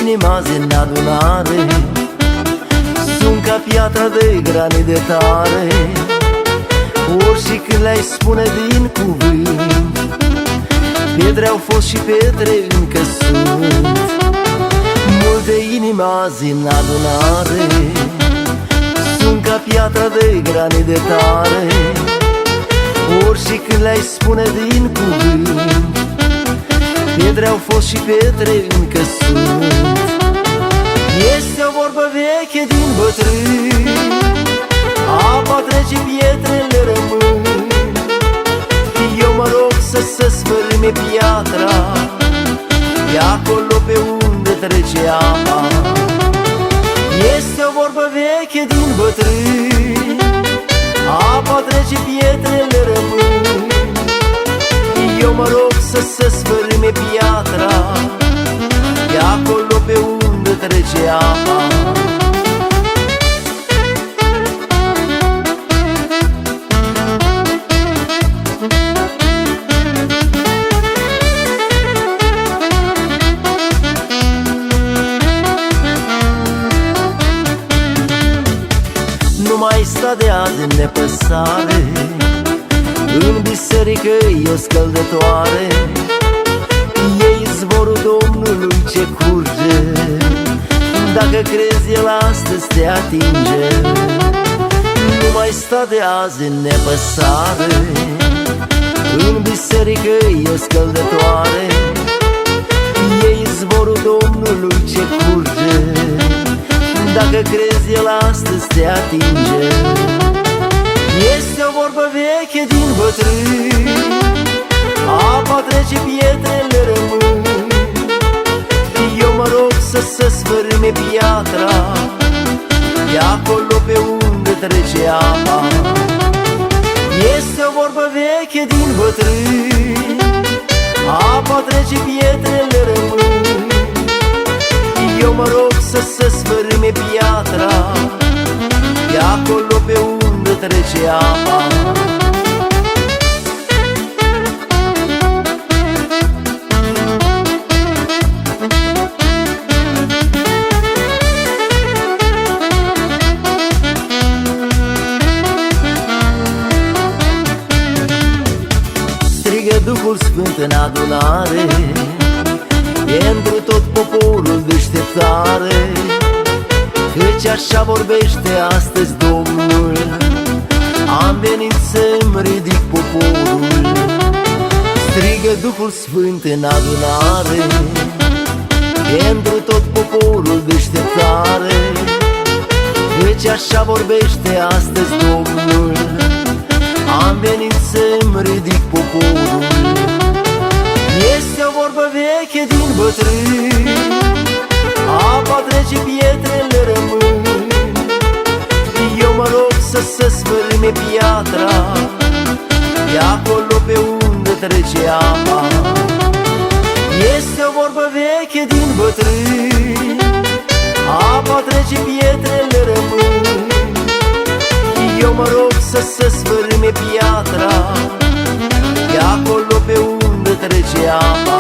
inima zi în adunare, sunt ca piatra de granit de tare. Ori și când le-ai spune din cuvânt, pietre au fost și pietre încă sunt. Multe inima zi în adunare, sunt ca piatra de granit de tare. Ori și când le-ai spune din cuvânt, pietre au fost și pietre încă sunt. Este o vorbă veche din bătrâni, apa trece, pietrele rămân. Eu mă rog să se sfârme piatra, e acolo pe unde trece apa. Este o vorbă veche din bătrâni, apa trece, pietrele rămân. Eu mă rog să se sfârme piatra, e acolo pe unde trece apa. Nu mai sta de azi în nepăsare, în biserică e o scăldătoare. E izvorul Domnului ce curge, dacă crezi El astăzi te atinge. Nu mai sta de azi în nepăsare, în biserică e o scăldătoare. E izvorul Domnului ce curge, dacă crezi El astăzi te atinge. Este o vorbă veche din bătrâni, apa trece, pietrele rămân. Eu mă rog să se sfârme piatra, e acolo pe unde trece apa. Este o vorbă veche din bătrâni, apa trece, pietrele rămân. Eu mă rog să se sfârme piatra, e acolo pe unde trece apa. Strigă Duhul Sfânt în adunare, pentru tot poporul deșteptare, căci așa vorbește astăzi Domnul. Am venit să-mi ridic poporul. Strigă Duhul Sfânt în adunare, pentru tot poporul deșteptare, căci așa vorbește astăzi Domnul. Am venit să-mi ridic poporul. Este o vorbă veche din bătrâni, apa trece, pietrele rămân. Eu mă rog să se sfârme piatra, e acolo pe unde trece apa. Este o vorbă veche din bătrâni, apa trece, pietrele rămân. Eu mă rog să se sfârme piatra, e acolo pe unde trece apa.